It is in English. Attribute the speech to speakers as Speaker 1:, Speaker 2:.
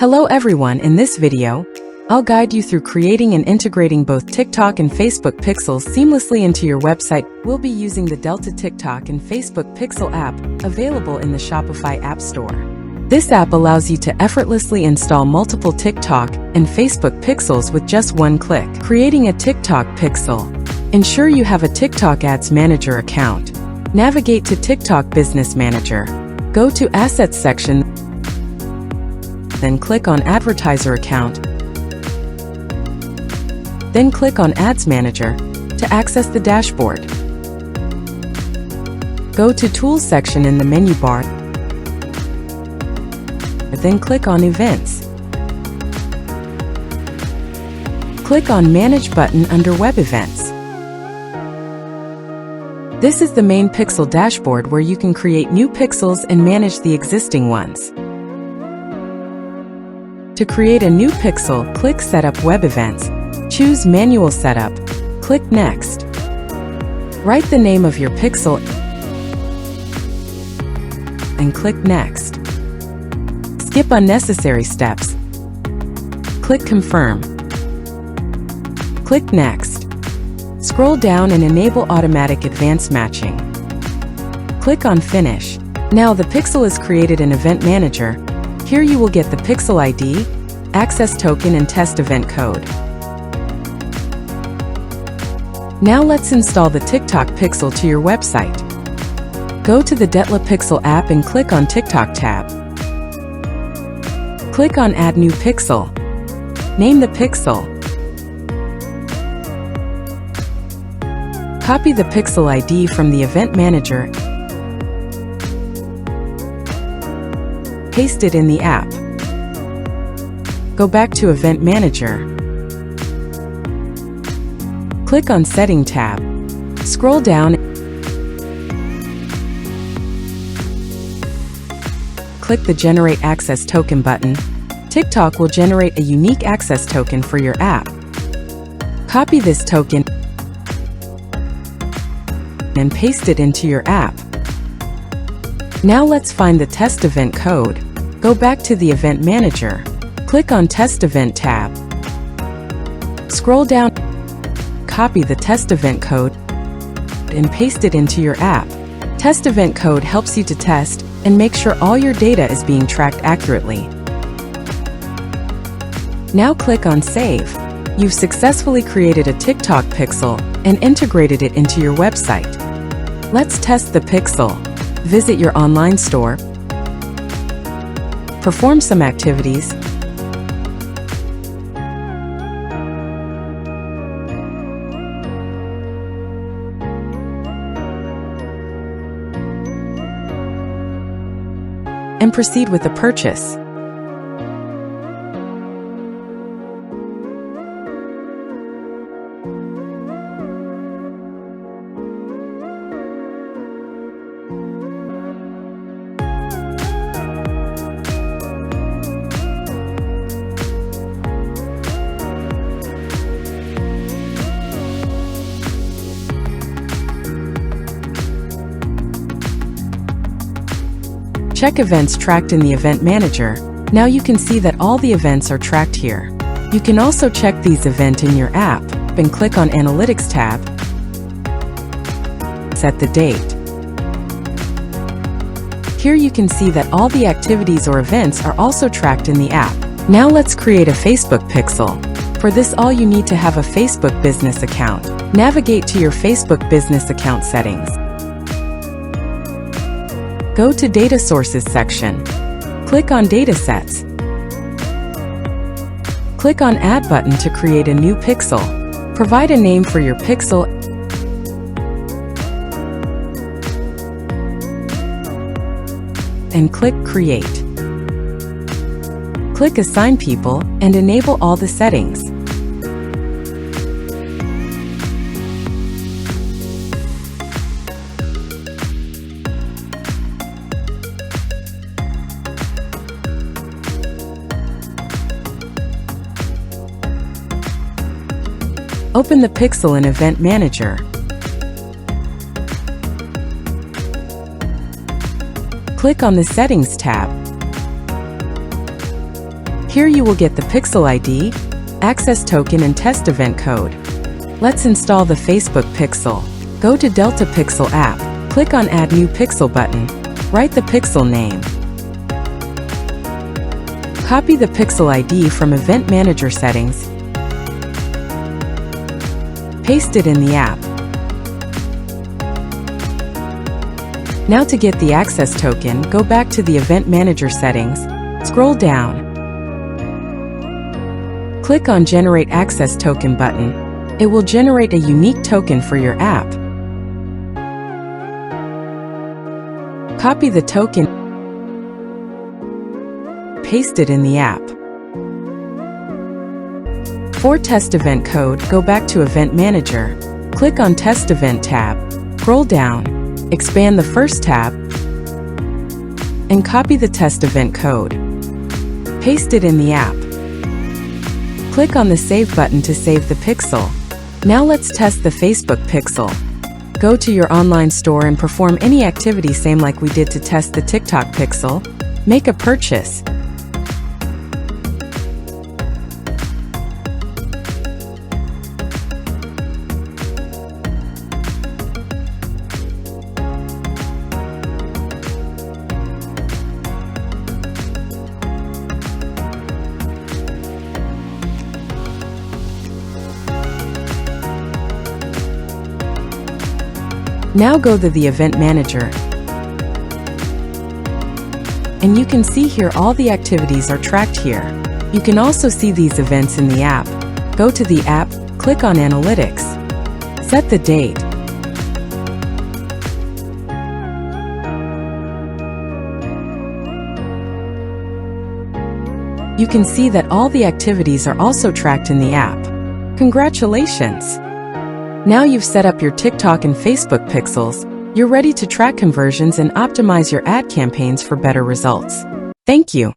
Speaker 1: Hello everyone, in this video, I'll guide you through creating and integrating both TikTok and Facebook Pixels seamlessly into your website. We'll be using the Delta TikTok and Facebook Pixel app, available in the Shopify App Store. This app allows you to effortlessly install multiple TikTok and Facebook Pixels with just one click. Creating a TikTok Pixel. Ensure you have a TikTok Ads Manager account. Navigate to TikTok Business Manager. Go to Assets section, then click on Advertiser Account. Then click on Ads Manager to access the dashboard. Go to Tools section in the menu bar. Then click on Events. Click on Manage button under Web Events. This is the main Pixel dashboard where you can create new pixels and manage the existing ones. To create a new pixel, click Setup Web Events. Choose Manual Setup. Click Next. Write the name of your pixel and click Next. Skip unnecessary steps. Click Confirm. Click Next. Scroll down and enable Automatic Advanced Matching. Click on Finish. Now the pixel is created in Event Manager. Here you will get the pixel ID, access token and test event code. Now let's install the TikTok Pixel to your website. Go to the Delta Pixel app and click on TikTok tab. Click on Add New Pixel. Name the pixel. Copy the pixel ID from the Event Manager. Paste it in the app. Go back to Event Manager. Click on Setting tab. Scroll down. Click the Generate Access Token button. TikTok will generate a unique access token for your app. Copy this token and paste it into your app. Now let's find the test event code. Go back to the Event Manager. Click on Test Event tab. Scroll down. Copy the test event code and paste it into your app. Test event code helps you to test and make sure all your data is being tracked accurately. Now click on Save. You've successfully created a TikTok pixel and integrated it into your website. Let's test the pixel. Visit your online store. Perform some activities. And proceed with the purchase. Check events tracked in the Event Manager. Now you can see that all the events are tracked here. You can also check these events in your app and click on Analytics tab. Set the date. Here you can see that all the activities or events are also tracked in the app. Now let's create a Facebook Pixel. For this, all you need to have a Facebook business account. Navigate to your Facebook business account settings. Go to Data Sources section. Click on Datasets. Click on Add button to create a new pixel. Provide a name for your pixel and click Create. Click Assign People and enable all the settings. Open the pixel in Event Manager. Click on the Settings tab. Here you will get the Pixel ID, access token and test event code. Let's install the Facebook Pixel. Go to Delta Pixel app, click on Add New Pixel button, write the Pixel name. Copy the Pixel ID from Event Manager settings, paste it in the app. Now to get the access token, go back to the Event Manager settings, scroll down. Click on Generate Access Token button. It will generate a unique token for your app. Copy the token, paste it in the app. For test event code, go back to Event Manager, click on Test Event tab, scroll down, expand the first tab, and copy the test event code. Paste it in the app. Click on the Save button to save the Pixel. Now let's test the Facebook Pixel. Go to your online store and perform any activity same like we did to test the TikTok Pixel. Make a purchase. Now go to the Event Manager, and you can see here all the activities are tracked here. You can also see these events in the app. Go to the app, click on Analytics, set the date, you can see that all the activities are also tracked in the app. Congratulations! Now you've set up your TikTok and Facebook pixels, you're ready to track conversions and optimize your ad campaigns for better results. Thank you.